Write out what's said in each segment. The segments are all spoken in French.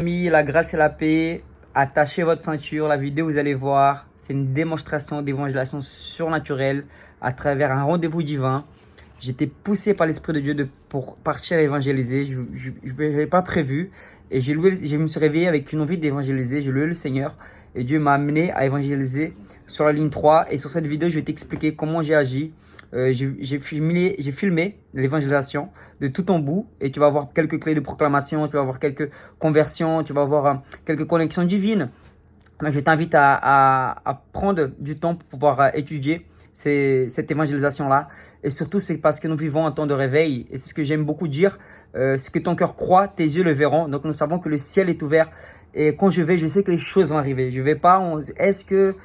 Amis, la grâce et la paix, attachez votre ceinture. La vidéo, vous allez voir, c'est une démonstration d'évangélisation surnaturelle à travers un rendez-vous divin. J'étais poussé par l'Esprit de Dieu pour partir évangéliser. Je n'avais pas prévu. Et je me suis réveillé avec une envie d'évangéliser. J'ai loué le Seigneur. Et Dieu m'a amené à évangéliser sur la ligne 3. Et sur cette vidéo, je vais t'expliquer comment j'ai agi. J'ai filmé l'évangélisation de tout en bout et tu vas avoir quelques clés de proclamation, tu vas avoir quelques conversions, tu vas avoir quelques connexions divines. Donc, je t'invite à prendre du temps pour pouvoir étudier cette évangélisation-là. Et surtout, c'est parce que nous vivons un temps de réveil. Et c'est ce que j'aime beaucoup dire. Ce que ton cœur croit, tes yeux le verront. Donc, nous savons que le ciel est ouvert. Et quand je vais, je sais que les choses vont arriver. Je vais pas, est-ce que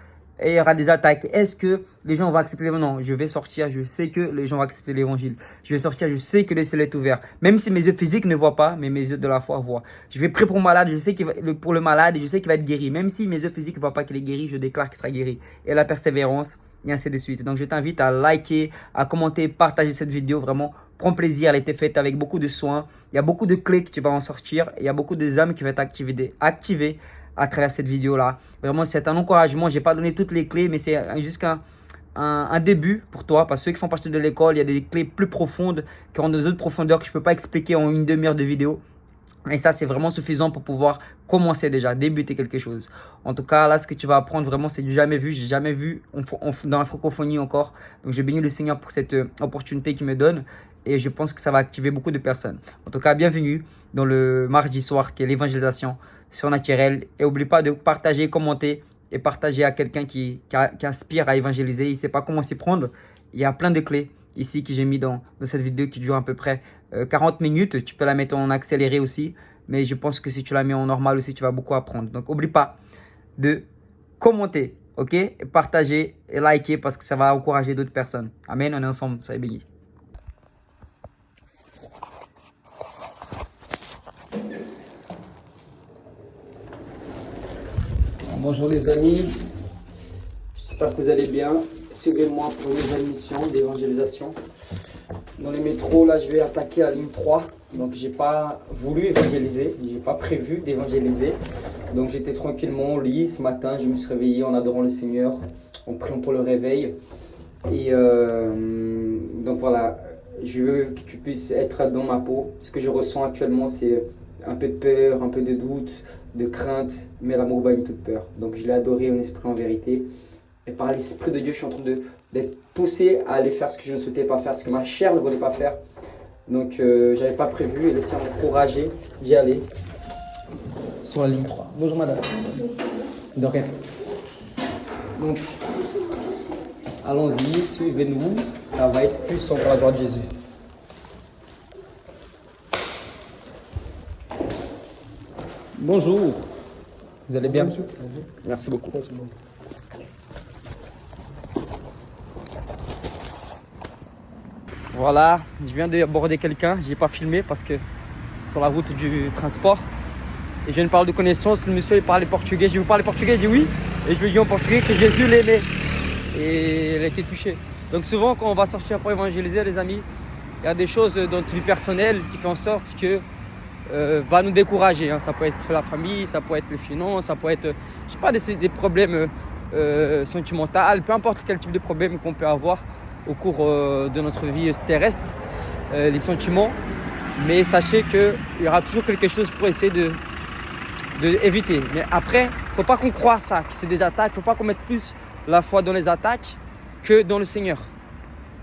il y aura des attaques? Est-ce que les gens vont accepter? Non, je vais sortir, je sais que les gens vont accepter l'évangile. Je vais sortir, je sais que le ciel est ouvert. Même si mes yeux physiques ne voient pas, mais mes yeux de la foi voient. Je vais prier pour le malade, je sais pour le malade et je sais qu'il va être guéri. Même si mes yeux physiques ne voient pas qu'il est guéri, je déclare qu'il sera guéri. Et la persévérance, et ainsi de suite. Donc je t'invite à liker, à commenter, partager cette vidéo. Vraiment, prends plaisir, elle a été faite avec beaucoup de soin. Il y a beaucoup de clés que tu vas en sortir. Il y a beaucoup des âmes qui vont être activées à travers cette vidéo là. Vraiment, c'est un encouragement. J'ai pas donné toutes les clés, mais c'est juste un début pour toi. Parce que ceux qui font partie de l'école, il y a des clés plus profondes qui ont des autres profondeurs que je peux pas expliquer en une demi-heure de vidéo. Et ça, c'est vraiment suffisant pour pouvoir commencer déjà, débuter quelque chose. En tout cas, là, ce que tu vas apprendre vraiment, c'est du jamais vu. J'ai jamais vu dans la francophonie encore. Donc, je bénis le Seigneur pour cette opportunité qu'il me donne. Et je pense que ça va activer beaucoup de personnes. En tout cas, bienvenue dans le mardi soir qui est l'évangélisation surnaturelle. Et n'oublie pas de partager, commenter et partager à quelqu'un qui aspire à évangéliser. Il ne sait pas comment s'y prendre. Il y a plein de clés ici que j'ai mis dans cette vidéo qui dure à peu près 40 minutes. Tu peux la mettre en accéléré aussi. Mais je pense que si tu la mets en normal aussi, tu vas beaucoup apprendre. Donc, n'oublie pas de commenter, ok? Et partager et liker parce que ça va encourager d'autres personnes. Amen, on est ensemble. Soyez bénis. Bonjour les amis, j'espère que vous allez bien. Suivez-moi pour une nouvelle mission d'évangélisation. Dans les métros, là je vais attaquer la ligne 3. Donc j'ai pas voulu évangéliser, j'ai pas prévu d'évangéliser. Donc j'étais tranquillement au lit ce matin, je me suis réveillé en adorant le Seigneur, en priant pour le réveil. Et donc voilà, je veux que tu puisses être dans ma peau. Ce que je ressens actuellement, c'est un peu de peur, un peu de doute, de crainte, mais l'amour bannit toute peur. Donc je l'ai adoré en esprit, en vérité. Et par l'Esprit de Dieu, je suis en train d'être poussé à aller faire ce que je ne souhaitais pas faire, ce que ma chair ne voulait pas faire. Donc je n'avais pas prévu et le Seigneur m'a encouragé d'y aller sur la ligne 3. Bonjour madame. De rien. Donc, allons-y, suivez-nous. Ça va être puissant pour la gloire de Jésus. Bonjour, vous allez bien? Monsieur. Merci beaucoup. Voilà, je viens d'aborder quelqu'un, je n'ai pas filmé parce que sur la route du transport. Et je viens de parler de connaissance, le monsieur il parlait portugais, je lui parle portugais, il dit oui. Et je lui dis en portugais que Jésus l'aimait. Et il a été touché. Donc souvent quand on va sortir pour évangéliser les amis, il y a des choses dans notre vie personnelle qui font en sorte que va nous décourager, hein. Ça peut être la famille, ça peut être les finances, ça peut être, je sais pas, des problèmes sentimentaux, peu importe quel type de problème qu'on peut avoir au cours de notre vie terrestre, les sentiments. Mais sachez qu'il y aura toujours quelque chose pour essayer de éviter. Mais après, faut pas qu'on croie ça, que c'est des attaques, faut pas qu'on mette plus la foi dans les attaques que dans le Seigneur.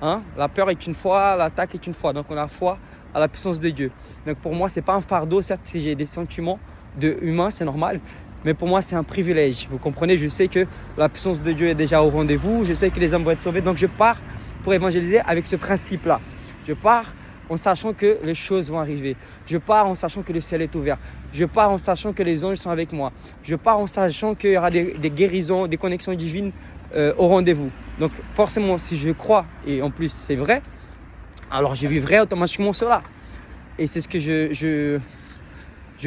Hein? La peur est une foi, l'attaque est une foi. Donc on a foi à la puissance de Dieu. Donc pour moi, c'est pas un fardeau. Certes, si j'ai des sentiments humains, c'est normal. Mais pour moi, c'est un privilège. Vous comprenez? Je sais que la puissance de Dieu est déjà au rendez-vous. Je sais que les âmes vont être sauvées. Donc je pars pour évangéliser avec ce principe-là. Je pars en sachant que les choses vont arriver. Je pars en sachant que le ciel est ouvert. Je pars en sachant que les anges sont avec moi. Je pars en sachant qu'il y aura des guérisons, des connexions divines au rendez-vous. Donc forcément, si je crois, et en plus c'est vrai, alors je vivrai automatiquement cela. Et c'est ce que je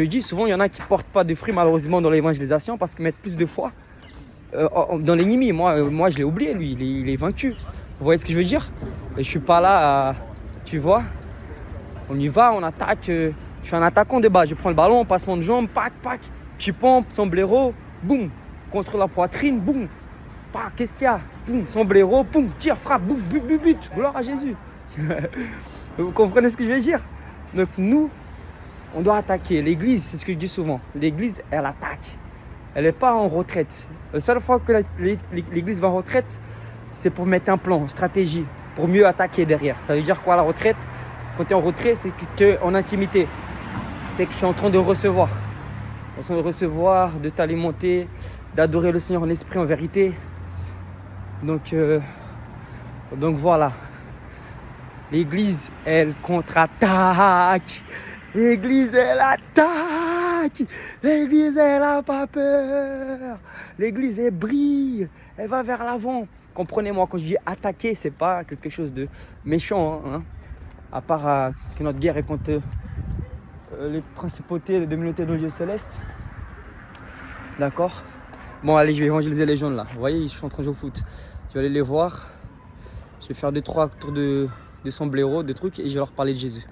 dis. Souvent, il y en a qui ne portent pas de fruits malheureusement dans l'évangélisation parce qu'ils mettent plus de foi dans l'ennemi. Moi, je l'ai oublié, lui, il est vaincu. Vous voyez ce que je veux dire? Et je ne suis pas là à, tu vois, on y va, on attaque. Je suis un attaquant de base. Je prends le ballon, passement de jambes, pac, pac, petit pompe, sombrero, boum. Contre la poitrine, boum. Qu'est-ce qu'il y a? Boum, sombrero, boum, tire, frappe, boum, but. Gloire à Jésus. Vous comprenez ce que je veux dire? Donc nous, on doit attaquer. L'église, c'est ce que je dis souvent. L'église, elle attaque. Elle n'est pas en retraite. La seule fois que l'église va en retraite, c'est pour mettre un plan, une stratégie, pour mieux attaquer derrière. Ça veut dire quoi la retraite? Quand tu es en retrait, c'est que tu es en intimité. C'est que tu es en train de recevoir. En train de recevoir, de t'alimenter, d'adorer le Seigneur en esprit, en vérité. Donc voilà. L'église, elle contre-attaque. L'église, elle attaque. L'église, elle n'a pas peur. L'église, elle brille. Elle va vers l'avant. Comprenez-moi, quand je dis attaquer, c'est pas quelque chose de méchant. Hein. À part que notre guerre est contre les principautés, les communautés de Dieu céleste. D'accord? Bon, allez, je vais évangéliser les jeunes là. Vous voyez, ils sont en train de jouer au foot. Je vais aller les voir. Je vais faire 2-3 tours de sombrero, de trucs, et je vais leur parler de Jésus.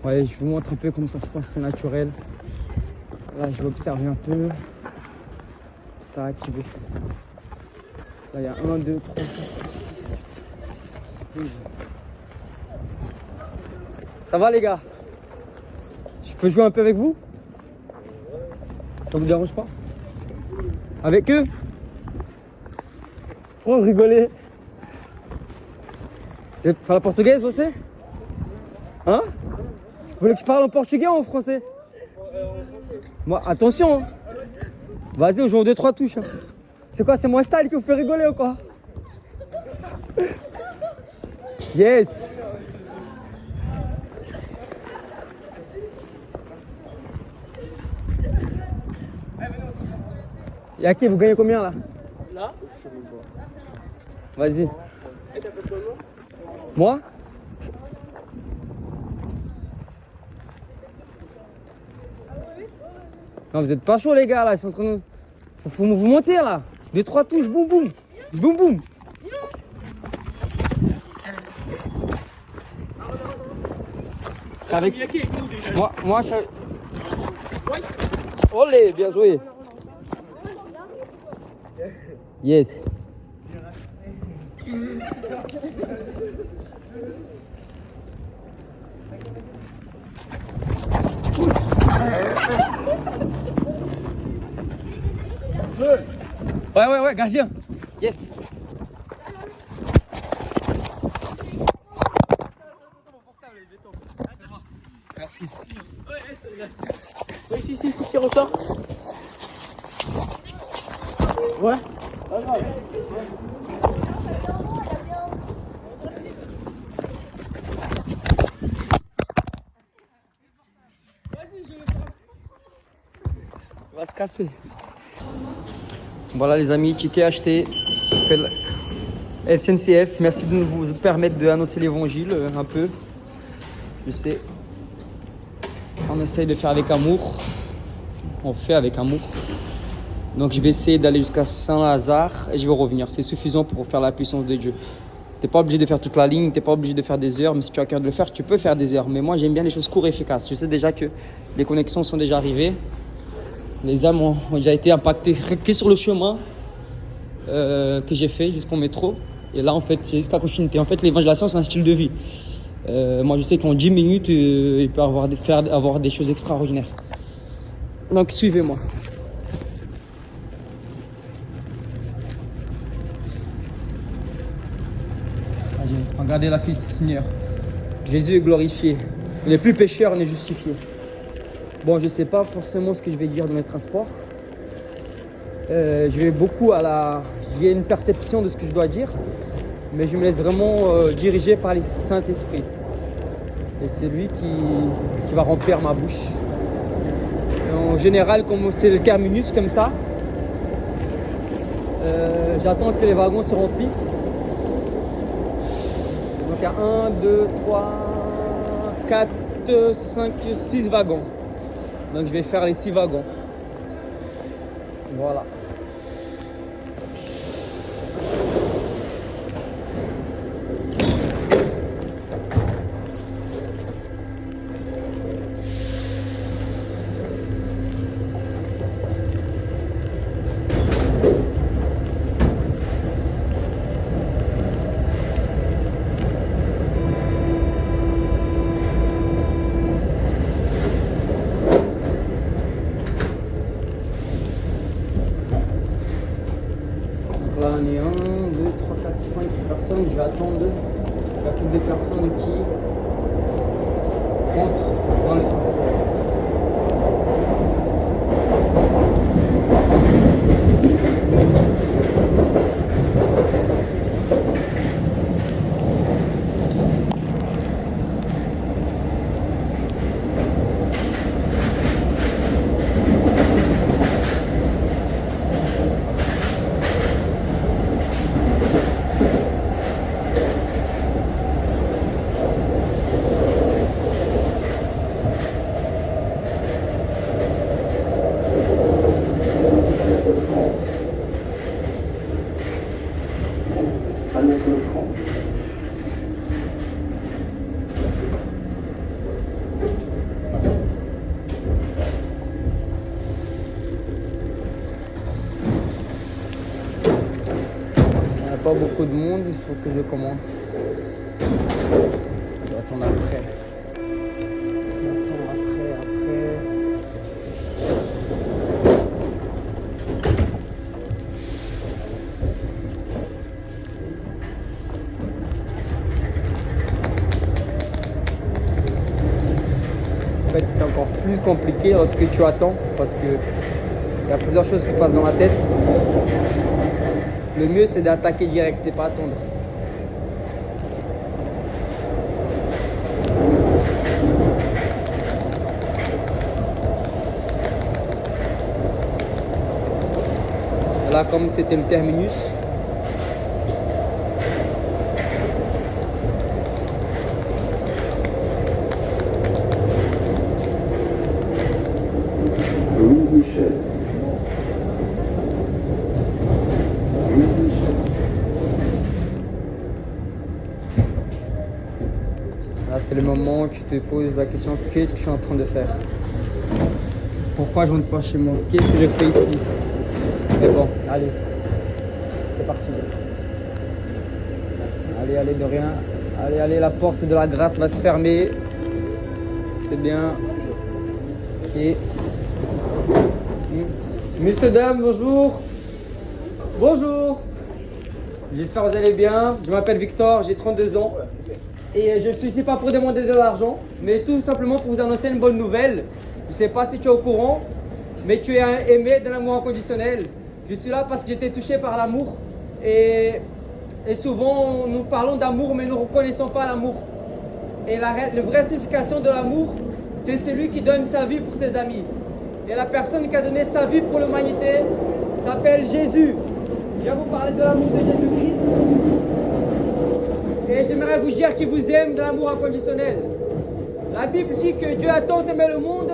Ouais, je vous montre un peu comment ça se passe, c'est naturel. Là, je vais observer un peu. Tac, je vais. Là, il y a 1, 2, 3, 4, 5, 6, 7, 8, 12. Ça va, les gars? Je peux jouer un peu avec vous? Ça vous dérange pas? Avec eux? Pourquoi rigoler? Tu parles portugaise, você? Hein? Vous voulez que je parle en portugais ou en français? En français. Moi, attention, hein. Vas-y, on joue en 2-3 touches. Hein. C'est quoi, c'est mon style qui vous fait rigoler ou quoi? Yes. Y'a qui, vous gagnez combien là? Là? Vas-y. Moi? Non, vous êtes pas chaud les gars là, ils sont en train de... Faut vous monter là. 2-3 touches, boum boum. Boum boum. Avec... Moi je... Olé, bien joué. Yes. Ouais, gardien. Yes. Merci. Oui, si, ressort. Ouais. On va se casser. Voilà les amis, ticket acheté. SNCF, merci de nous permettre d'annoncer l'évangile un peu. Je sais. On essaye de faire avec amour. On fait avec amour. Donc je vais essayer d'aller jusqu'à Saint-Lazare et je vais revenir. C'est suffisant pour faire la puissance de Dieu. Tu n'es pas obligé de faire toute la ligne, tu n'es pas obligé de faire des heures, mais si tu as cœur de le faire, tu peux faire des heures. Mais moi j'aime bien les choses courtes et efficaces. Je sais déjà que les connexions sont déjà arrivées. Les âmes ont déjà été impactées que sur le chemin que j'ai fait jusqu'au métro. Et là en fait c'est juste la continuité. En fait l'évangélisation c'est un style de vie. Moi je sais qu'en 10 minutes il peut avoir des choses extraordinaires. Donc suivez-moi. Regardez la fils du Seigneur. Jésus est glorifié. Il n'est plus pécheur, il est justifié. Bon, je ne sais pas forcément ce que je vais dire dans les transports. Je vais beaucoup J'ai une perception de ce que je dois dire, mais je me laisse vraiment diriger par le Saint-Esprit. Et c'est lui qui va remplir ma bouche. Et en général, comme c'est le terminus comme ça, j'attends que les wagons se remplissent. Donc il y a 1, 2, 3, 4, 5, 6 wagons. Donc je vais faire les 6 wagons. Voilà. personnes, je vais attendre. Il y a plus de personnes qui rentrent dans les transports. Pas beaucoup de monde, il faut que je commence. Je dois attendre après. En fait, c'est encore plus compliqué lorsque tu attends parce que il y a plusieurs choses qui passent dans la tête. Le mieux, c'est d'attaquer direct et pas attendre. Là, comme c'était le terminus, Louise Michel. là, c'est le moment où tu te poses la question, qu'est-ce que je suis en train de faire? Pourquoi je ne rentre pas chez moi? Qu'est-ce que je fais ici? Mais bon, allez, c'est parti. Allez, allez, de rien. Allez, allez, la porte de la grâce va se fermer. C'est bien. Ok. Messieurs, dames, bonjour. Bonjour. J'espère que vous allez bien. Je m'appelle Victor, j'ai 32 ans. Et je suis ici pas pour demander de l'argent, mais tout simplement pour vous annoncer une bonne nouvelle. Je ne sais pas si tu es au courant, mais tu es aimé de l'amour inconditionnel. Je suis là parce que j'ai été touché par l'amour. Et souvent, nous parlons d'amour, mais nous ne reconnaissons pas l'amour. Et la vraie signification de l'amour, c'est celui qui donne sa vie pour ses amis. Et la personne qui a donné sa vie pour l'humanité s'appelle Jésus. Je vais vous parler de l'amour de Jésus-Christ. Et j'aimerais vous dire qu'il vous aime de l'amour inconditionnel. La Bible dit que Dieu a tant aimé le monde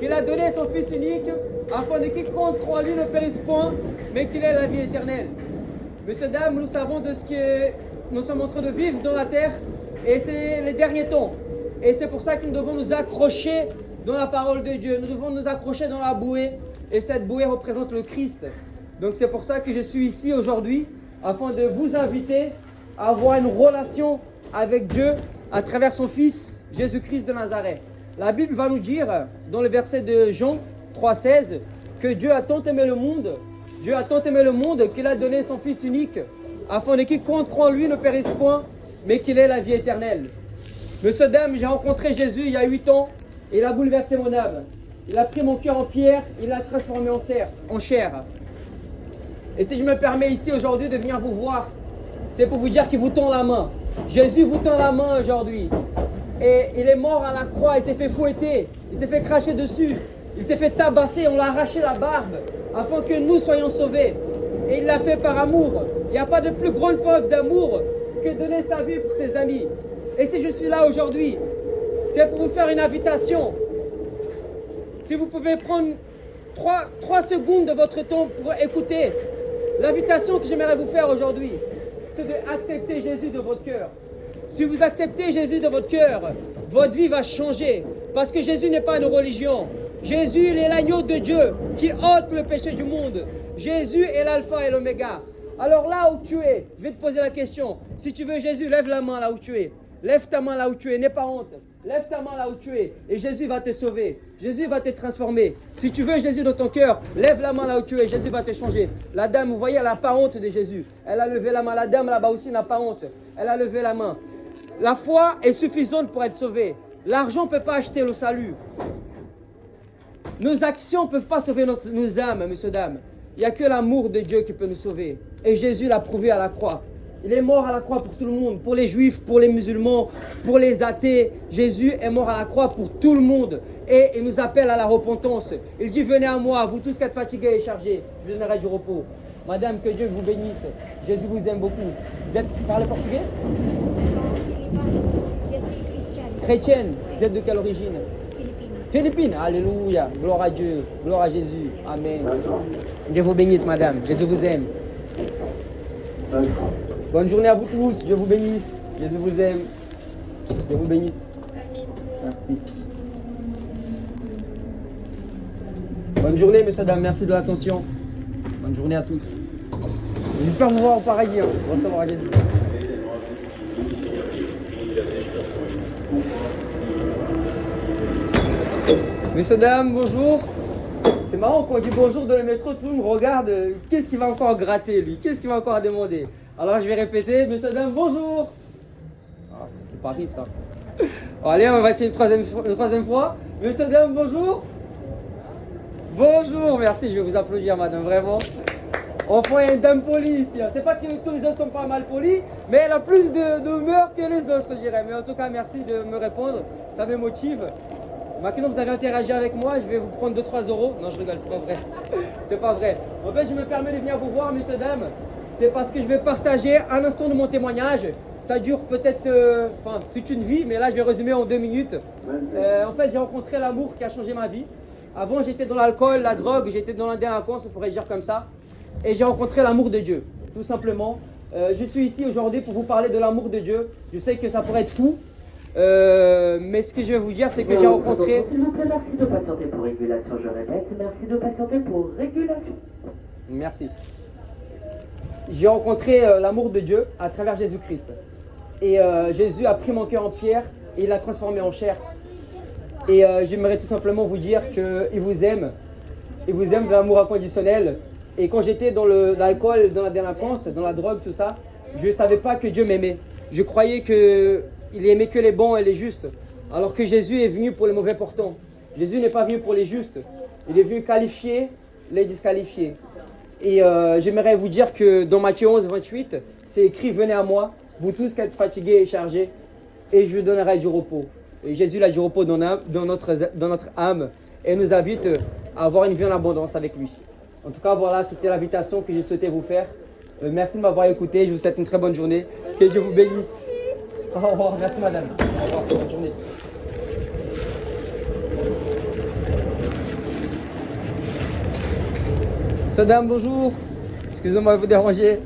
qu'il a donné son Fils unique afin que quiconque croit en lui ne périsse point, mais qu'il ait la vie éternelle. Messieurs, dames, nous savons de ce que nous sommes en train de vivre dans la terre et c'est les derniers temps. Et c'est pour ça que nous devons nous accrocher dans la parole de Dieu. Nous devons nous accrocher dans la bouée et cette bouée représente le Christ. Donc c'est pour ça que je suis ici aujourd'hui afin de vous inviter à avoir une relation avec Dieu à travers son Fils Jésus-Christ de Nazareth. La Bible va nous dire dans le verset de Jean 3,16 que Dieu a tant aimé le monde, Dieu a tant aimé le monde qu'il a donné son Fils unique afin que quiconque croit en lui ne périsse point, mais qu'il ait la vie éternelle. Monsieur, dame, j'ai rencontré Jésus il y a 8 ans et il a bouleversé mon âme. Il a pris mon cœur en pierre, il l'a transformé en chair. Et si je me permets ici aujourd'hui de venir vous voir, c'est pour vous dire qu'il vous tend la main. Jésus vous tend la main aujourd'hui. Et il est mort à la croix, il s'est fait fouetter, il s'est fait cracher dessus, il s'est fait tabasser, on l'a arraché la barbe, afin que nous soyons sauvés. Et il l'a fait par amour. Il n'y a pas de plus grande preuve d'amour que donner sa vie pour ses amis. Et si je suis là aujourd'hui, c'est pour vous faire une invitation. Si vous pouvez prendre 3 secondes de votre temps pour écouter, l'invitation que j'aimerais vous faire aujourd'hui, c'est d'accepter Jésus de votre cœur. Si vous acceptez Jésus de votre cœur, votre vie va changer. Parce que Jésus n'est pas une religion. Jésus, il est l'agneau de Dieu qui ôte le péché du monde. Jésus est l'alpha et l'oméga. Alors là où tu es, je vais te poser la question. Si tu veux Jésus, lève la main là où tu es. Lève ta main là où tu es, n'aie pas honte. Lève ta main là où tu es et Jésus va te sauver. Jésus va te transformer. Si tu veux Jésus dans ton cœur, lève la main là où tu es, Jésus va te changer. La dame, vous voyez, elle n'a pas honte de Jésus. Elle a levé la main. La dame là-bas aussi n'a pas honte. Elle a levé la main. La foi est suffisante pour être sauvée. L'argent ne peut pas acheter le salut. Nos actions ne peuvent pas sauver nos âmes, messieurs, dames. Il n'y a que l'amour de Dieu qui peut nous sauver. Et Jésus l'a prouvé à la croix. Il est mort à la croix pour tout le monde, pour les juifs, pour les musulmans, pour les athées. Jésus est mort à la croix pour tout le monde. Et il nous appelle à la repentance. Il dit, venez à moi, vous tous qui êtes fatigués et chargés, je vous donnerai du repos. Madame, que Dieu vous bénisse. Jésus vous aime beaucoup. Vous parlez portugais? Chrétienne. Vous êtes de quelle origine? Philippines. Alléluia. Gloire à Dieu. Gloire à Jésus. Amen. Dieu vous bénisse, madame. Jésus vous aime. Bonne journée à vous tous. Dieu vous bénisse. Jésus vous aime. Dieu vous bénisse. Merci. Bonne journée, messieurs, dames. Merci de l'attention. Bonne journée à tous. J'espère vous voir au paradis. Recevoir à Jésus. Messieurs, dames, bonjour. C'est marrant quand on dit bonjour dans le métro, tout le monde me regarde. Qu'est-ce qu'il va encore gratter, lui? Qu'est-ce qu'il va encore demander? Alors je vais répéter, messieurs, dames, bonjour. Ah, c'est Paris, ça. Bon, allez, on va essayer une troisième fois. Messieurs, dames, bonjour. Bonjour, merci, je vais vous applaudir, madame, vraiment. Enfin, il y a une dame polie ici. C'est pas que tous les autres sont pas mal polis, mais elle a plus d'humeur que les autres, je dirais. Mais en tout cas, merci de me répondre, ça me motive. Maintenant vous avez interagi avec moi, je vais vous prendre 2-3 euros. Non, je rigole, c'est pas vrai. C'est pas vrai. En fait, je me permets de venir vous voir, messieurs, dames. C'est parce que je vais partager un instant de mon témoignage. Ça dure peut-être toute une vie, mais là, je vais résumer en 2 minutes. En fait, j'ai rencontré l'amour qui a changé ma vie. Avant, j'étais dans l'alcool, la drogue, j'étais dans la délinquance, on pourrait dire comme ça. Et j'ai rencontré l'amour de Dieu, tout simplement. Je suis ici aujourd'hui pour vous parler de l'amour de Dieu. Je sais que ça pourrait être fou. Mais ce que je vais vous dire, c'est que j'ai rencontré... S'il vous plaît, merci de patienter pour régulation, je répète. Merci de patienter pour régulation. Merci. J'ai rencontré l'amour de Dieu à travers Jésus-Christ. Et Jésus a pris mon cœur en pierre et il l'a transformé en chair. Et j'aimerais tout simplement vous dire qu'il vous aime. Il vous aime de l'amour inconditionnel. Et quand j'étais dans l'alcool, dans la délinquance, dans la drogue, tout ça, je ne savais pas que Dieu m'aimait. Je croyais qu'il aimait que les bons et les justes. Alors que Jésus est venu pour les mauvais portants. Jésus n'est pas venu pour les justes. Il est venu qualifier les disqualifiés. Et j'aimerais vous dire que dans Matthieu 11, 28, c'est écrit, venez à moi, vous tous qui êtes fatigués et chargés, et je vous donnerai du repos. Et Jésus a du repos dans notre âme et nous invite à avoir une vie en abondance avec lui. En tout cas, voilà, c'était l'invitation que je souhaitais vous faire. Merci de m'avoir écouté. Je vous souhaite une très bonne journée. Que Dieu vous bénisse. Au revoir. Merci, madame. Au revoir. Bonne journée. Madame, bonjour. Excusez-moi de vous déranger.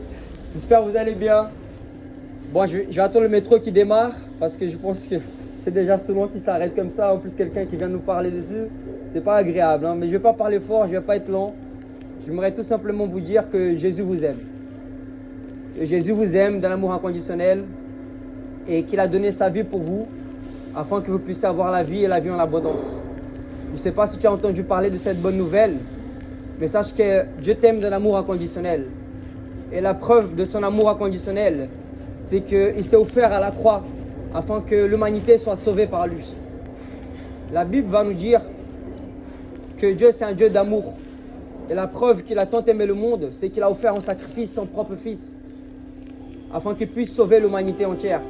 J'espère que vous allez bien. Bon, je vais attendre le métro qui démarre parce que je pense que c'est déjà souvent qui s'arrête comme ça. En plus, quelqu'un qui vient nous parler dessus. C'est pas agréable, hein. Mais je vais pas parler fort, je vais pas être lent. J'aimerais tout simplement vous dire que Jésus vous aime. Que Jésus vous aime d'un amour inconditionnel et qu'il a donné sa vie pour vous afin que vous puissiez avoir la vie et la vie en abondance. Je ne sais pas si tu as entendu parler de cette bonne nouvelle, mais sache que Dieu t'aime d'un amour inconditionnel. Et la preuve de son amour inconditionnel, c'est qu'il s'est offert à la croix afin que l'humanité soit sauvée par lui. La Bible va nous dire que Dieu c'est un Dieu d'amour. Et la preuve qu'il a tant aimé le monde, c'est qu'il a offert en sacrifice son propre fils, afin qu'il puisse sauver l'humanité entière.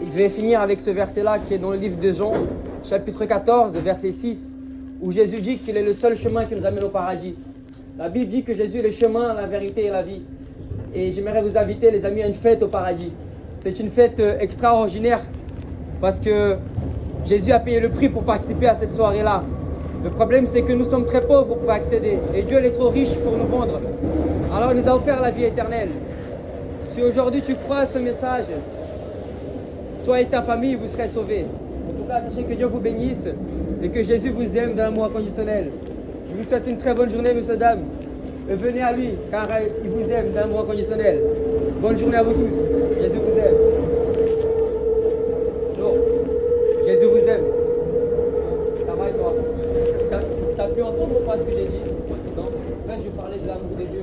Je vais finir avec ce verset-là qui est dans le livre de Jean, chapitre 14, verset 6, où Jésus dit qu'il est le seul chemin qui nous amène au paradis. La Bible dit que Jésus est le chemin, la vérité et la vie. Et j'aimerais vous inviter, les amis, à une fête au paradis. C'est une fête extraordinaire, parce que Jésus a payé le prix pour participer à cette soirée-là. Le problème, c'est que nous sommes très pauvres pour accéder. Et Dieu il est trop riche pour nous vendre. Alors, il nous a offert la vie éternelle. Si aujourd'hui tu crois à ce message, toi et ta famille, vous serez sauvés. En tout cas, sachez que Dieu vous bénisse et que Jésus vous aime d'un amour inconditionnel. Je vous souhaite une très bonne journée, messieurs, dames. Et venez à lui, car il vous aime d'un amour inconditionnel. Bonne journée à vous tous. Jésus vous aime. de Dieu.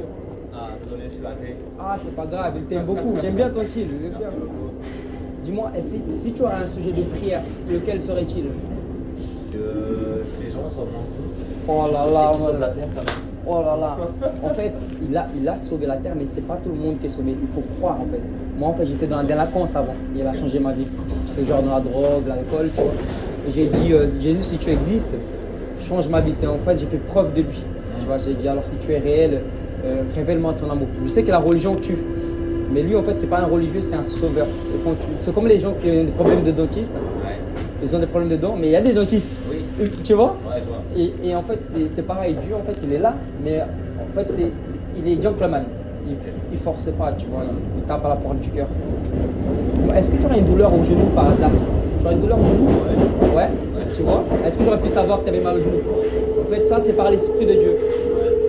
Ah, désolé, je suis athée. Ah, c'est pas grave, il t'aime beaucoup. J'aime bien ton style. J'aime bien. Dis-moi, si tu as un sujet de prière, lequel serait-il? Que les gens soient moins cons. Oh là là, Et qu'ils sauvent la terre quand même. oh là là. En fait, il a sauvé la terre, mais c'est pas tout le monde qui est sauvé. Il faut croire en fait. Moi, en fait, j'étais dans la délinquance avant. Et il a changé ma vie. J'étais genre dans la drogue, l'alcool, tu vois. Et j'ai dit, Jésus, si tu existes, change ma vie. C'est en fait, j'ai fait preuve de lui. Tu vois, j'ai dit, alors si tu es réel, révèle-moi ton amour. Je sais que la religion tue. Mais lui, en fait, c'est pas un religieux, c'est un sauveur. Et quand c'est comme les gens qui ont des problèmes de dentiste. Ouais. Ils ont des problèmes de dents, mais il y a des dentistes. Oui. Tu vois? Ouais, je vois. Et en fait, c'est pareil. Dieu, en fait, il est là, mais en fait, il est gentleman. Il force pas, tu vois. Il tape à la porte du cœur. Est-ce que tu aurais une douleur au genou par hasard? Tu aurais une douleur au genou? Ouais. Tu vois? Est-ce que j'aurais pu savoir que tu avais mal au genou? En fait, ça, c'est par l'Esprit de Dieu.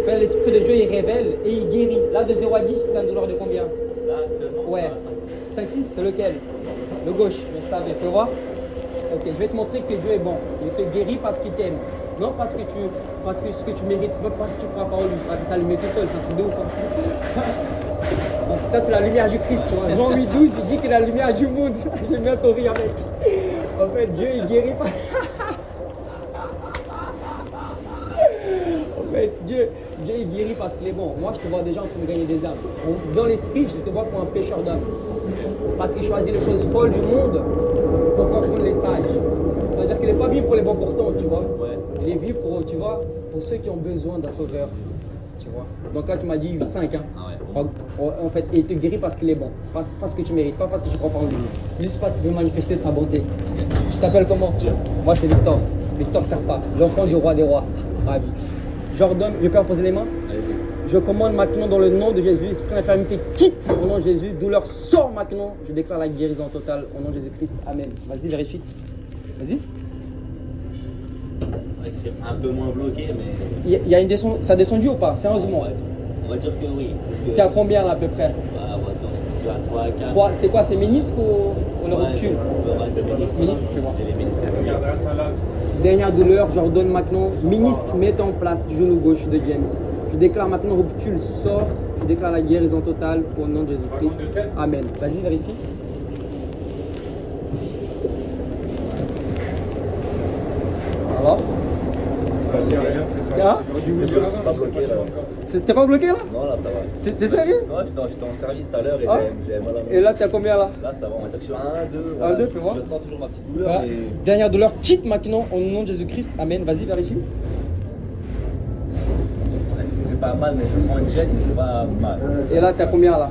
En fait, l'Esprit de Dieu, il révèle et il guérit. Là, de 0 à 10, tu as une douleur de combien? Là, actuellement, Ouais. 5-6, c'est lequel? Le gauche, je savais. Fais voir. Ok, je vais te montrer que Dieu est bon. Il te guérit parce qu'il t'aime. Non parce que ce que tu mérites, pas parce que tu crois pas en lui. Parce que ça lui met tout seul, c'est un truc de ouf. Hein. Donc, ça, c'est la lumière du Christ. Tu vois. Jean 8, 12, il dit qu'il est la lumière du monde. J'aime bien ton rire, mec. En fait, Dieu, il guérit pas. En fait, Dieu, il guérit parce qu'il est bon. Moi, je te vois déjà en train de gagner des âmes. Dans l'esprit, je te vois comme un pêcheur d'âmes. Parce qu'il choisit les choses folles du monde pour confondre les sages. Ça veut dire qu'il n'est pas venu pour les bons portants, tu vois. Ouais. Il est venu pour, tu vois, pour ceux qui ont besoin d'un sauveur. Tu vois. Donc là, tu m'as dit 5. Hein. Ah ouais. En fait, et il te guérit parce qu'il est bon. Pas parce que tu mérites, pas parce que tu crois pas en lui. Juste parce qu'il veut manifester sa bonté. Je t'appelle comment? Moi, c'est Victor. Victor Serpa, l'enfant du roi des rois. Ravi. Jordan, je peux poser les mains? Allez-y. Je commande maintenant dans le nom de Jésus, esprit d'infirmité, quitte au nom de Jésus, douleur sort maintenant. Je déclare la guérison totale au nom de Jésus-Christ. Amen. Vas-y, vérifie. Vas-y. Ouais, je suis un peu moins bloqué, mais. Il y a une descente, ça a descendu ou pas? Sérieusement. Ouais. On va dire que oui. Parce que... Tu es à combien là à peu près? Bah, attends, je suis à 3 à 4. 3, c'est quoi? C'est ménisque ou le rupture? Ménisque, tu vois. J'ai les ménisques. Dernière douleur, je ordonne maintenant, ménisque, mets en place du genou gauche de James. Je déclare maintenant, rupture sort. Je déclare la guérison totale au nom de Jésus-Christ. Amen. Vas-y, vérifie. Alors? Ah? Je suis pas bloqué là. T'es pas bloqué là? Non, là ça va. T'es sérieux? Non, j'étais en service tout à l'heure et Ah. j'avais mal à Et là, t'es à combien là? Là, ça va, on va dire que je suis à 1, 2. Un, deux, fais voir. Je sens toujours ma petite douleur. Ah. Mais... Dernière douleur, quitte maintenant au nom de Jésus-Christ. Amen. Vas-y, vérifie. J'ai pas mal, mais je sens une gêne, mais c'est pas mal. Et là, t'es à combien là?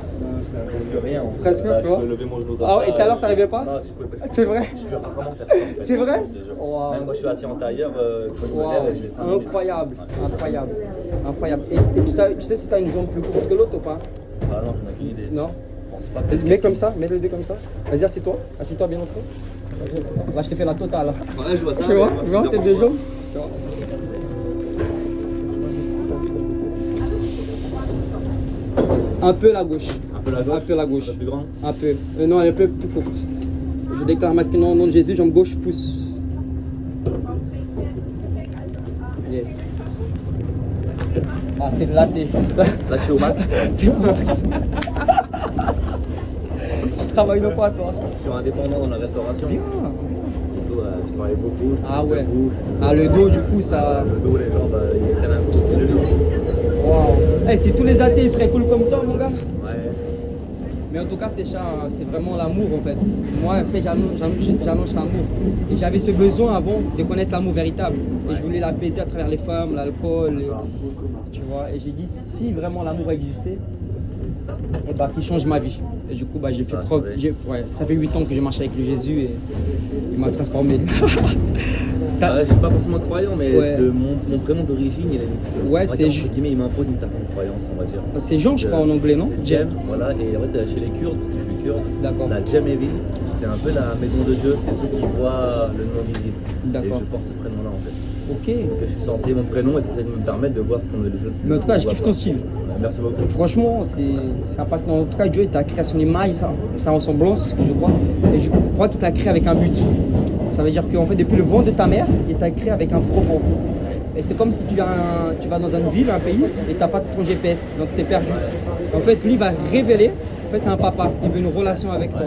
Presque rien. En fait. Presque, Là, tu je vois. peux lever mon genou comme Ah, ça, et tout à l'heure, t'arrivais pas? Non, je pouvais pas. C'est vrai? Je peux rarement faire ça. En fait. C'est vrai? Je te jure. Wow. Même quand je suis assis en tailleur, quand je me Wow. lève, je vais 5 minutes. Incroyable, Ouais. incroyable, incroyable. Et tu sais si t'as une jambe plus courte que l'autre ou pas? Ah non, j'en ai aucune idée. Non? Je pense pas que. Mets comme ça, mets les deux comme ça. Vas-y, assieds-toi. Assieds-toi bien au fond. Vas-y, assieds-toi. Là, je t'ai fait la totale. Là. Ouais, je vois ça. Tu vois? mais Tu vois, moi, tête je de suis jambe. Tu vois. Un peu la gauche. Un peu la gauche. Un peu la gauche. Un peu plus grand. Un peu. Non, elle est un peu plus courte. Je déclare maintenant au nom de Jésus, jambe gauche pousse. Yes. Ah, t'es là, t'es. Là, je suis au max. T'es au max. Tu travailles dans quoi, toi? Je suis indépendant dans la restauration. Bien. Du coup, je travaille beaucoup. Je Ah suis ouais. debout, je suis toujours, Ah, le dos, du coup, ça. Le dos, les jambes, ils prennent un coup tous les jours. Waouh. Si tous les athées ils seraient cool comme toi, mon gars. Ouais. Mais en tout cas, c'est vraiment l'amour en fait. Moi, en fait, j'annonce l'amour. Et j'avais ce besoin avant de connaître l'amour véritable. Et je voulais l'apaiser à travers les femmes, l'alcool, tu vois. Et j'ai dit, si vraiment l'amour existait, et bah, qu'il change ma vie. Et du coup, bah, j'ai fait Ah, preuve. c'est vrai. Ça fait 8 ans que je marche avec le Jésus et il m'a transformé. Je suis pas forcément croyant, mais Ouais. de mon prénom d'origine, il a une. Ouais, on va c'est dire, entre guillemets, il m'impose une certaine croyance, on va dire. C'est Jean, je crois, en anglais, non? C'est Jem, voilà, et en fait, chez les Kurdes, parce que je suis kurde, D'accord. la Jem Evin, c'est un peu la maison de Dieu, c'est ceux qui voient le nom visible. D'accord. Et je porte ce prénom-là en fait. Ok. Donc, je suis censé mon prénom et c'est ça qui me permet de voir ce qu'on est les autres. Mais en tout cas, je voient kiffe pas. ton style. Ouais, merci beaucoup. Franchement, c'est impactant. En tout cas, Dieu t'a créé à son image, sa ressemblance, c'est ce que je crois. Et je crois qu'il t'a créé avec un but. Ça veut dire qu'en fait, depuis le ventre de ta mère, il t'a créé avec un propos. Et c'est comme si tu vas dans une ville, un pays, et tu n'as pas ton GPS, donc tu es perdu. En fait, lui va révéler, en fait c'est un papa, il veut une relation avec toi.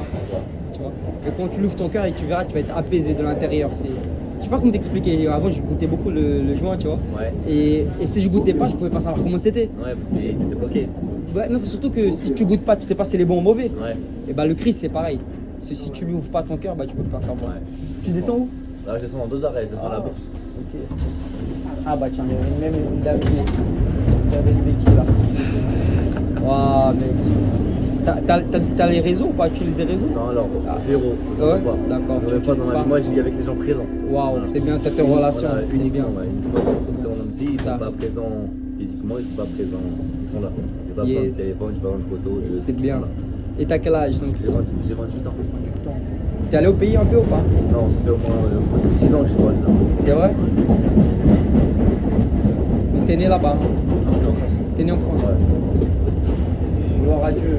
Tu vois. Et quand tu l'ouvres ton cœur et tu verras, tu vas être apaisé de l'intérieur. Je sais pas comment t'expliquer, avant je goûtais beaucoup le joint, tu vois. Ouais. Et si je goûtais pas, je pouvais pas savoir comment c'était. Ouais, parce que t'étais bloqué. Ouais, non, c'est surtout que si tu goûtes pas, tu sais pas si c'est les bons ou mauvais. Ouais. Et bah le Christ c'est pareil. Si tu lui ouvres pas ton cœur, bah tu peux pas savoir. Ouais. Tu descends où? Là, je descends en 2 arrêts, je descends à la bourse. Ok. Ah bah tiens, il y avait même une dame qui avait une béquille là. Waouh mec. T'as les réseaux ou pas? Tu utilises les réseaux? Non, alors, zéro. Je Ouais, pas. d'accord, Je tu pas dans utilises ma pas. vie. Moi, je vis avec les gens présents. Waouh, Voilà. c'est bien, t'as tes relations, Voilà, c'est bien. uniquement, ouais. C'est pas comme si ils Ça. sont pas présents physiquement, ils sont pas présents, ils sont là. J'ai pas besoin de Yes. téléphone, j'ai pas besoin de photos, je sais C'est qu'ils bien. sont là. Et t'as quel âge donc? J'ai 28 ans. T'es allé au pays un peu ou pas? Non, ça fait au moins presque 10 ans que je suis pas là. C'est vrai? Mais t'es né là-bas, hein? Non, je suis en France. T'es né en France? Ouais. Gloire à Dieu.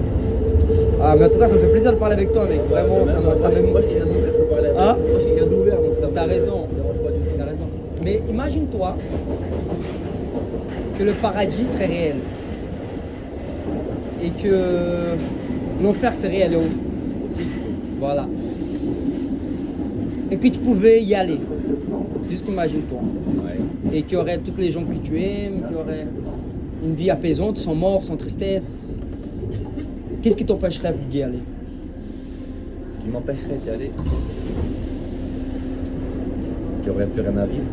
Ah mais en tout cas ça me fait plaisir de parler avec toi mec. Vraiment ça moi, m'a... moi, je viens d'ouvert, je peux parler avec Hein? Moi, je viens d'ouvert, donc ça me T'as raison. me dérange pas du tout. T'as raison. Mais imagine-toi que le paradis serait réel. Et que l'enfer serait réel Aussi, tu peux. Voilà. Et que tu pouvais y aller. Juste imagine-toi. Ouais. Et qu'il y aurait toutes les gens que tu aimes, qu'il y aurait une vie apaisante, sans mort, sans tristesse. Qu'est-ce qui t'empêcherait d'y aller? Ce qui m'empêcherait d'y aller, qu'il n'y aurait plus rien à vivre.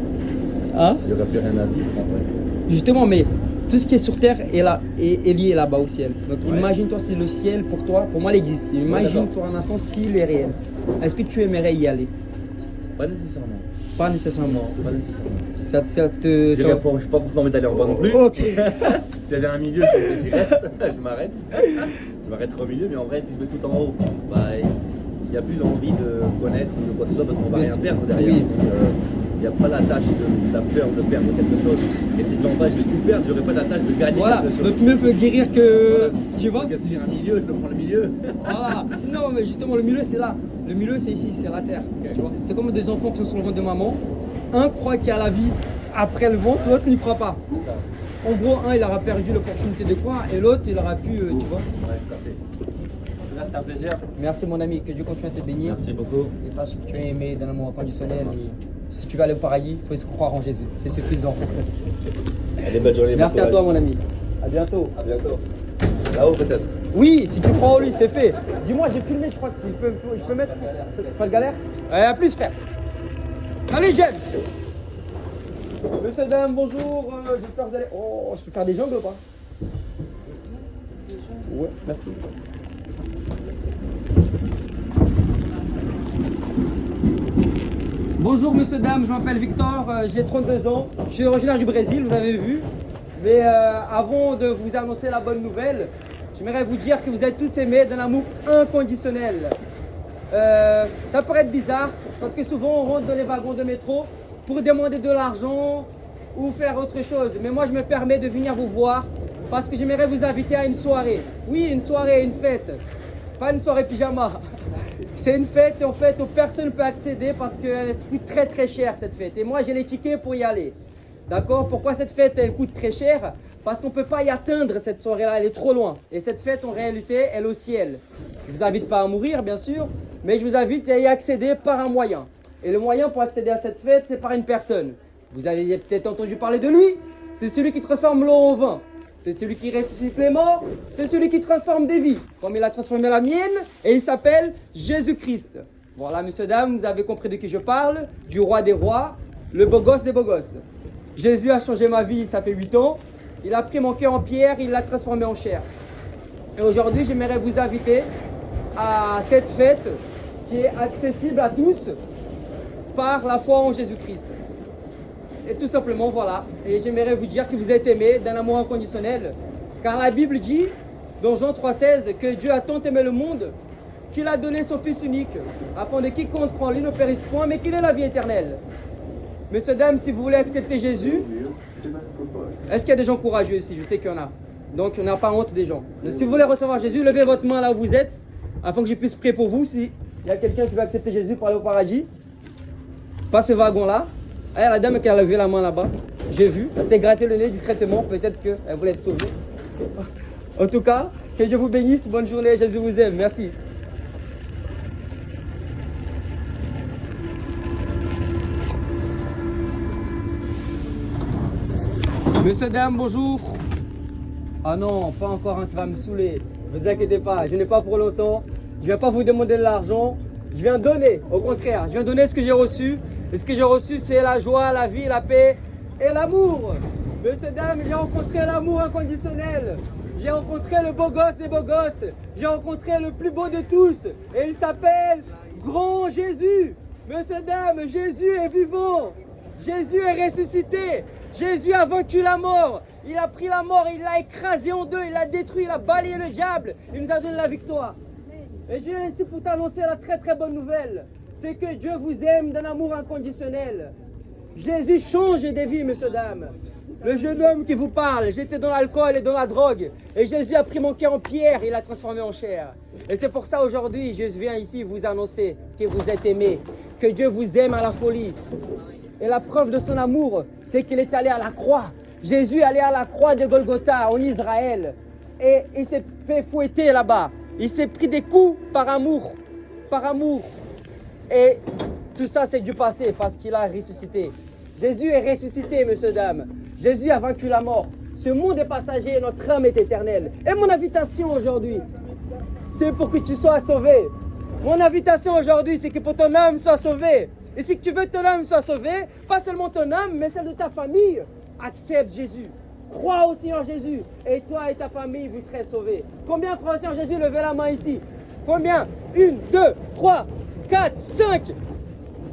Hein? Il n'y aurait plus rien à vivre en vrai. Justement, mais tout ce qui est sur terre est, là, est lié là-bas au ciel. Donc Ouais. imagine-toi si le ciel pour toi, pour moi il existe. Imagine-toi un instant s'il est réel. Est-ce que tu aimerais y aller? Pas nécessairement. Pas nécessairement. Non, pas nécessairement. Ça te... Je n'ai pas forcément envie d'aller en bas non plus. Ok. Si elle est un milieu, j'y reste, je m'arrête. Je m'arrêterai au milieu, mais en vrai, si je vais tout en haut, bah, il n'y a plus l'envie de connaître ou de quoi que ce soit parce qu'on va Mais rien c'est- perdre derrière. oui. Donc, il n'y a pas la tâche de la peur de perdre quelque chose. Et si je vais en bas, je vais tout perdre, j'aurai pas la tâche de gagner Voilà. quelque chose. Donc mieux faut guérir que... Voilà. Tu vois? Donc, si j'ai un milieu, je prends le milieu. Voilà. Non, mais justement, le milieu, c'est là. Le milieu, c'est ici, c'est la terre. Ok. Tu vois? C'est comme des enfants qui sont sur le ventre de maman. Un croit qu'il y a la vie après le ventre, l'autre n'y croit pas. C'est ça. En gros, un, il aura perdu l'opportunité de croire et l'autre, il aura pu, tu vois. Ouais, tout à fait. En tout cas, c'était un plaisir. Merci, mon ami. Que Dieu continue à te bénir. Merci beaucoup. Et sache que tu es aimé d'un amour inconditionnel. Et si tu vas aller au paradis, il faut croire en Jésus. C'est suffisant. Allez, bonne journée. Merci bon à toi, courage. mon ami. À bientôt. À bientôt. Là-haut, peut-être. Oui, si tu crois en lui, c'est fait. Dis-moi, j'ai filmé, je crois que je peux mettre. C'est pas le galère? À plus, frère. Salut, James. Monsieur, dame, bonjour. J'espère que vous allez. Oh, je peux faire des jongles ou pas? Ouais, merci. Bonjour, monsieur, dame, je m'appelle Victor, j'ai 32 ans. Je suis originaire du Brésil, vous avez vu. Mais avant de vous annoncer la bonne nouvelle, j'aimerais vous dire que vous êtes tous aimés d'un amour inconditionnel. Ça pourrait être bizarre, parce que souvent on rentre dans les wagons de métro pour demander de l'argent ou faire autre chose. Mais moi je me permets de venir vous voir parce que j'aimerais vous inviter à une soirée. Oui, une soirée, une fête. Pas une soirée pyjama. C'est une fête en fait où personne ne peut accéder parce qu'elle coûte très très cher cette fête. Et moi j'ai les tickets pour y aller. D'accord? Pourquoi cette fête elle coûte très cher? Parce qu'on ne peut pas y atteindre cette soirée-là, elle est trop loin. Et cette fête en réalité elle est au ciel. Je ne vous invite pas à mourir bien sûr, mais je vous invite à y accéder par un moyen. Et le moyen pour accéder à cette fête c'est par une personne. Vous avez peut-être entendu parler de lui. C'est celui qui transforme l'eau en vin. C'est celui qui ressuscite les morts, c'est celui qui transforme des vies, comme il a transformé la mienne, et il s'appelle Jésus-Christ. Voilà, monsieur, dame, vous avez compris de qui je parle, du roi des rois, le beau gosse des beaux gosses. Jésus a changé ma vie, ça fait 8 ans, il a pris mon cœur en pierre, il l'a transformé en chair. Et aujourd'hui, j'aimerais vous inviter à cette fête qui est accessible à tous par la foi en Jésus-Christ. Et tout simplement, voilà. Et j'aimerais vous dire que vous êtes aimés d'un amour inconditionnel. Car la Bible dit, dans Jean 3,16, que Dieu a tant aimé le monde qu'il a donné son Fils unique, afin de quiconque prend lui ne périsse point, mais qu'il ait la vie éternelle. Messieurs, dames, si vous voulez accepter Jésus, est-ce qu'il y a des gens courageux ici? Je sais qu'il y en a. Donc, on n'a pas honte des gens. Donc, si vous voulez recevoir Jésus, levez votre main là où vous êtes, afin que je puisse prier pour vous. S'il y a quelqu'un qui veut accepter Jésus pour aller au paradis, pas ce wagon-là. Ah, la dame qui a levé la main là-bas. J'ai vu. Elle s'est gratté le nez discrètement. Peut-être qu'elle voulait être sauvée. En tout cas, que Dieu vous bénisse. Bonne journée. Jésus vous aime. Merci. Monsieur, dame, bonjour. Ah non, pas encore un qui va me saouler. Ne vous inquiétez pas, je n'ai pas pour longtemps. Je ne viens pas vous demander de l'argent. Je viens donner, au contraire. Je viens donner ce que j'ai reçu. Et ce que j'ai reçu, c'est la joie, la vie, la paix et l'amour. Monsieur, dame, j'ai rencontré l'amour inconditionnel. J'ai rencontré le beau gosse des beaux gosses. J'ai rencontré le plus beau de tous. Et il s'appelle Grand Jésus. Monsieur, dame, Jésus est vivant. Jésus est ressuscité. Jésus a vaincu la mort. Il a pris la mort, il l'a écrasé en deux, il l'a détruit, il a balayé le diable. Il nous a donné la victoire. Et je viens ici pour t'annoncer la très très bonne nouvelle. C'est que Dieu vous aime d'un amour inconditionnel. Jésus change des vies, monsieur, dame. Le jeune homme qui vous parle, j'étais dans l'alcool et dans la drogue. Et Jésus a pris mon cœur en pierre et l'a transformé en chair. Et c'est pour ça aujourd'hui, je viens ici vous annoncer que vous êtes aimés. Que Dieu vous aime à la folie. Et la preuve de son amour, c'est qu'il est allé à la croix. Jésus est allé à la croix de Golgotha en Israël. Et il s'est fait fouetter là-bas. Il s'est pris des coups par amour. Par amour. Et tout ça, c'est du passé parce qu'il a ressuscité. Jésus est ressuscité, monsieur, dame. Jésus a vaincu la mort. Ce monde est passager, notre âme est éternelle. Et mon invitation aujourd'hui, c'est pour que tu sois sauvé. Mon invitation aujourd'hui, c'est que pour ton âme soit sauvée. Et si tu veux que ton âme soit sauvée, pas seulement ton âme, mais celle de ta famille, accepte Jésus. Crois au Seigneur Jésus. Et toi et ta famille, vous serez sauvés. Combien croient au Seigneur Jésus? Levez la main ici. Combien? 1, 2, 3, 4, 5.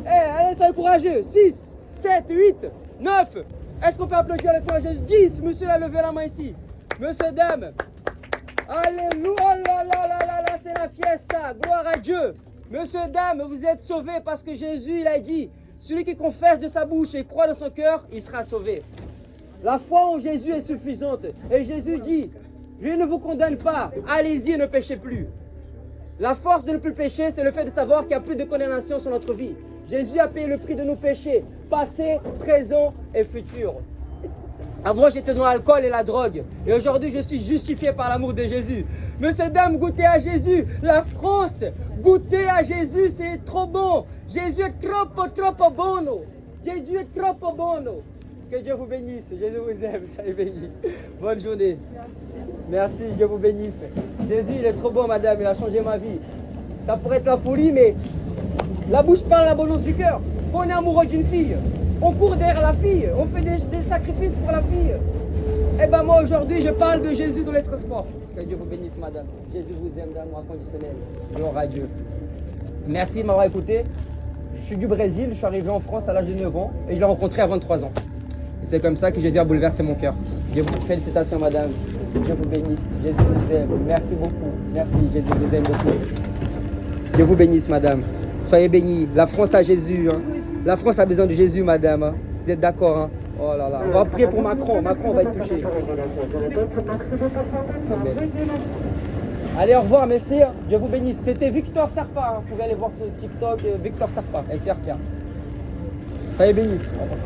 Allez, soyez courageux. 6, 7, 8, 9. Est-ce qu'on peut applaudir le Seigneur Jésus? 10. Monsieur, là, levez la main ici. Monsieur, dame. Alléluia. Oh là là là là là, c'est la fiesta. Gloire à Dieu. Monsieur, dame, vous êtes sauvés parce que Jésus, il a dit, celui qui confesse de sa bouche et croit dans son cœur, il sera sauvé. La foi en Jésus est suffisante. Et Jésus dit, je ne vous condamne pas, allez-y et ne péchez plus. La force de ne plus pécher, c'est le fait de savoir qu'il n'y a plus de condamnation sur notre vie. Jésus a payé le prix de nos péchés, passé, présent et futur. Avant, j'étais dans l'alcool et la drogue. Et aujourd'hui, je suis justifié par l'amour de Jésus. Monsieur, dame, goûtez à Jésus. La France, goûtez à Jésus, c'est trop bon. Jésus est trop bon. Jésus est trop bon. Que Dieu vous bénisse. Jésus vous aime. Soyez bénis. Bonne journée. Merci, Dieu vous bénisse. Jésus, il est trop bon, madame. Il a changé ma vie. Ça pourrait être la folie, mais la bouche parle l'abondance du cœur. Quand on est amoureux d'une fille, on court derrière la fille, on fait des sacrifices pour la fille. Eh bien moi aujourd'hui, je parle de Jésus dans les transports. Que Dieu vous bénisse, madame. Jésus vous aime d'amour inconditionnel. Gloire à Dieu. Merci de m'avoir écouté. Je suis du Brésil, je suis arrivé en France à l'âge de 9 ans et je l'ai rencontré à 23 ans. Et c'est comme ça que Jésus a bouleversé mon cœur. Félicitations, madame. Dieu vous bénisse. Jésus vous aime. Merci beaucoup. Merci, Jésus vous aime beaucoup. Dieu vous bénisse, madame. Soyez bénis. La France a Jésus. Hein. La France a besoin de Jésus, madame. Hein. Vous êtes d'accord, hein? Oh là là. On va prier pour Macron. Macron va être touché. Amen. Allez, au revoir, merci. Hein. Dieu vous bénisse. C'était Victor Sarpa. Hein. Vous pouvez aller voir sur TikTok. Victor Sarpa, SRPA. Soyez bénis. Au revoir.